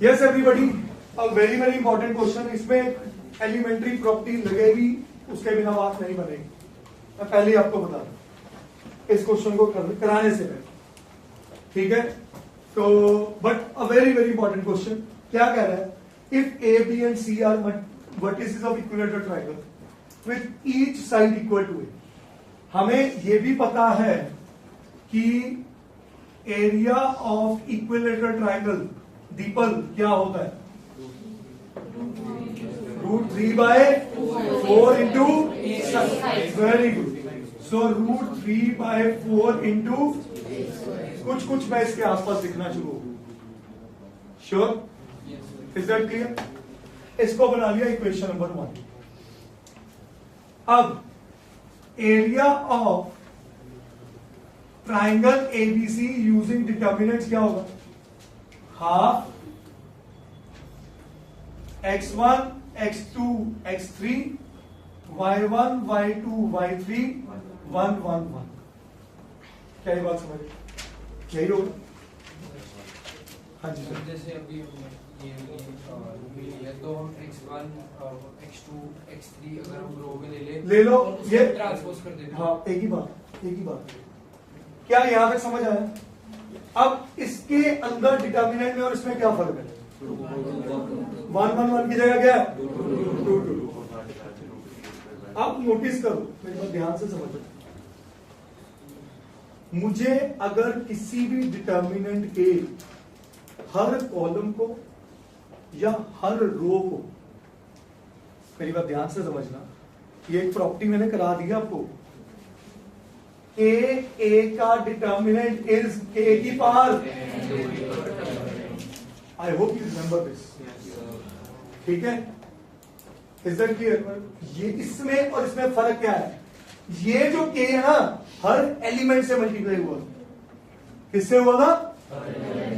Yes everybody, अ very very important question. इसमें elementary property लगेगी, उसके बिना बात नहीं बनेगी। मैं पहले ही आपको बता दूं इस क्वेश्चन को कराने से पहले, ठीक है। तो but a very very important question क्या कह रहा है, if A B and C are vertices of equilateral triangle with each side equal to a. हमें यह भी पता है कि एरिया ऑफ इक्विलेटरल ट्रायंगल दीपल क्या होता है, √3/4 into, very good. So √3/4 into कुछ मैं इसके आसपास लिखना शुरू हो। Sure, is that clear? इसको बना लिया इक्वेशन नंबर 1। अब area of triangle ABC using determinants क्या होगा, half x1 x2 x3 y1 y2 y3 1 1 1। क्या ये बात समझ यही होगा? हाँ जी सर। जैसे अभी ये है तो हम x1 x2 x3 अगर हम रो में ले लो ये ट्रांसपोज कर देते हैं। हाँ, एक ही बात। क्या यहां तक समझ आया? अब इसके अंदर डिटर्मिनेंट में और इसमें क्या फर्क है? 1 1 1 की जगह क्या है? 2 2 2। आप नोटिस करो, मेरी बात ध्यान से समझो। मुझे अगर किसी भी डिटर्मिनेंट के हर कॉलम को या हर रो को, मेरी बात ध्यान से समझना, ये एक प्रॉपर्टी मैंने करा दी आपको, ए का डिटर्मिनेंट इज ए की power. I hope you remember this, ठीक है? Is that clear? ये इसमें और इसमें फर्क क्या है? ये जो के है ना, हर एलिमेंट से मल्टीप्लाई हुआ। किससे हुआ था?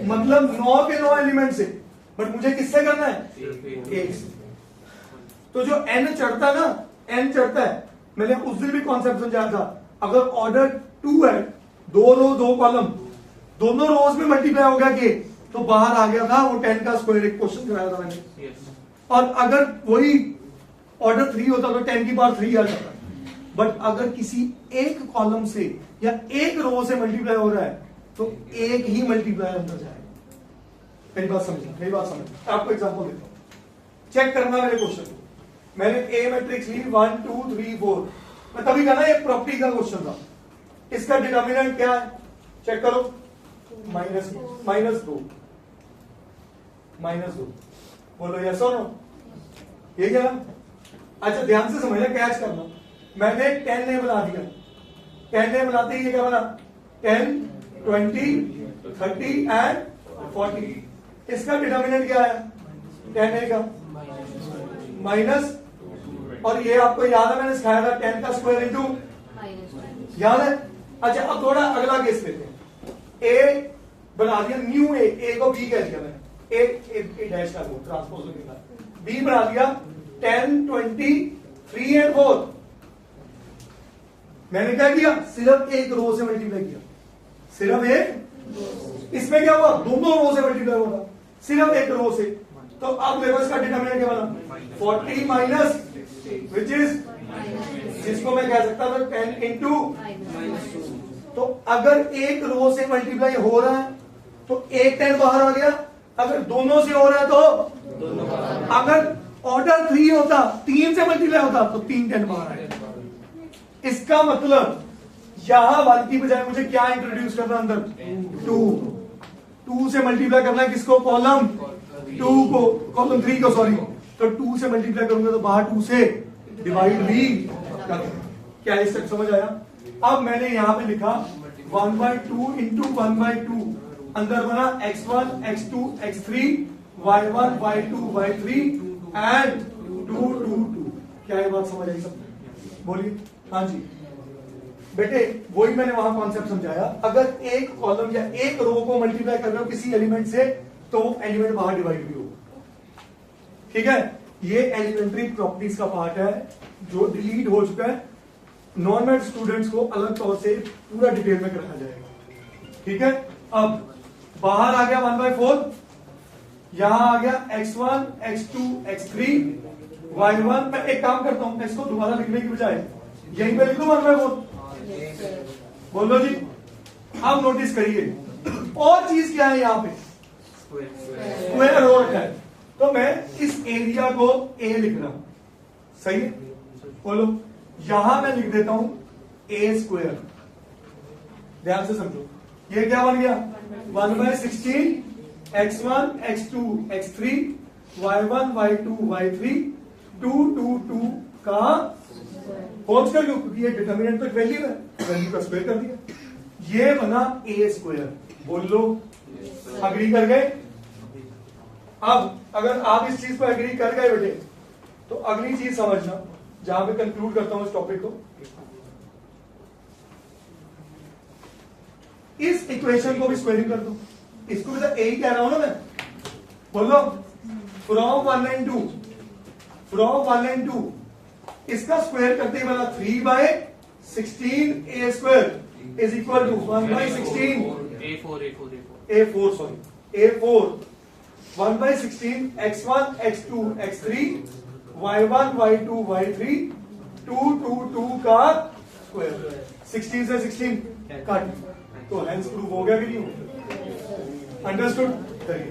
मतलब 9 के 9 एलिमेंट से, बट मुझे किससे करना है? 1 से। तो जो n चढ़ता है ना, n चढ़ता है, मैंने उस दिन भी कॉन्सेप्ट समझाया था। अगर ऑर्डर 2 है, 2 रो 2 कॉलम, दोनों रोज में मल्टीप्लाई हो गया के, तो बाहर आ गया था वो 10 का स्क्वायर। एक क्वेश्चन कराया था मैंने। और अगर वही ऑर्डर 3 होता तो 10 की पावर 3 आ जाता। बट अगर किसी एक कॉलम से या एक रो से मल्टीप्लाई हो रहा है तो एक ही मल्टीप्लाई अंदर जाएगा। मेरी बात समझना। आपको एग्जांपल देता हूं, चेक करना मेरे क्वेश्चन को। मैंने ए मैट्रिक्स ली 1 2 3 4। मैं तभी कहना ये प्रॉपर्टी का क्वेश्चन था। इसका डिटर्मिनेंट क्या है चेक करो, -2। बोलो यस और नो, ये क्या? अच्छा ध्यान से समझना, कैच करना। मैंने 10 ने बना दिया, 10 ने बनाते ही ये क्या बना? 10 20 30 एंड 40। इसका डिटर्मिनेंट क्या है? 10 का माइनस, और ये आपको याद है मैंने सिखाया था 10 का स्क्वायर इंटू, याद है? अच्छा अब थोड़ा अगला केस लेते हैं। ए बना दिया न्यू ए को बी कह दिया मैंने, ए डैश का ट्रांसपोज निकाला, बी बना दिया 10 20 3 एंड 4। मैंने क्या किया? सिर्फ एक रो से मल्टीप्लाई किया, सिर्फ एक। इसमें क्या हुआ? दोनों रो से मल्टीप्लाई हुआ था, सिर्फ एक रो से। तो अब देखो इसका डिटर्मिनेंट क्या बना? 40 माइनस, विच इज, जिसको मैं कह सकता था 10 इंटू। तो अगर एक रो से मल्टीप्लाई हो रहा है तो एक 10 बाहर आ गया। अगर दोनों से हो रहा है तो, अगर ऑर्डर 3 होता, 3 से मल्टीप्लाई होता तो 3 10 बाहर आएगा। इसका मतलब यहां 1 की बजाय मुझे क्या इंट्रोड्यूस करना अंदर? 2 से मल्टीप्लाई करना है किसको? कॉलम 2 को, कॉलम 3 को, सॉरी। तो 2 से मल्टीप्लाई करूंगा तो बाहर 2 से डिवाइड भी कर। क्या इस तक समझ आया? अब मैंने यहां पे लिखा 1/2 इंटू 1/2, अंदर बना x1 x2 x3 y1 y2 y3 and 2 2 2। क्या ये बात समझ आई सब? बोलिए। हाँ जी बेटे, वही मैंने वहां कॉन्सेप्ट समझाया। अगर एक कॉलम या एक रो को मल्टीप्लाई कर रहे हो किसी एलिमेंट से तो एलिमेंट बाहर डिवाइड भी होगा, ठीक है? ये एलिमेंट्री प्रॉपर्टीज का पार्ट है जो डिलीट हो चुका है। नॉन मैथ स्टूडेंट्स को अलग तौर से पूरा डिटेल में कराया जाएगा, ठीक है? अब बाहर आ गया 1/4, यहां आ गया x1 x2 x3 y1। मैं एक काम करता हूं, इसको दोबारा लिखने की बजाय यहीं पे लिख दूं 1/4। बोलो जी। अब नोटिस करिए और चीज क्या है यहां पे, स्क्वायर हो रखा है, तो मैं इस एरिया को a लिख रहा हूं, सही है। बोलो, यहां मैं लिख देता हूं a स्क्वायर। ध्यान से समझो, ये क्या बन गया 1/16 x1 x2 x3 y1 y2 y3 2 2 2 का होल स्क्वायर, क्योंकि ये डिटर्मिनेंट तो वैल्यू है, वैल्यू का स्क्वायर कर दिया, ये बना a स्क्वायर। बोल लो, अग्री कर गए। अब अगर आप इस चीज पर अग्री कर गए बेटे, तो अगली चीज समझना, जहां पे कंक्लूड करता हूं इस टॉपिक को, इस इक्वेशन को भी स्क्वायरिंग कर दो, इसको भी तो यही कह रहा हूं ना मैं। बोलो, फ्रॉम 1 and 2, फ्रॉम 1 and 2 इसका स्क्वायर करते ही बना 3/16 a square is equal to 1/16 a4 sorry a4 1/16 x1 x2 x3 y1 y2 y3 2 2 2 का स्क्वायर। 16 से 16 काट, तो हेंस प्रूफ हो गया कि नहीं हो? अंडरस्टूड? करिए।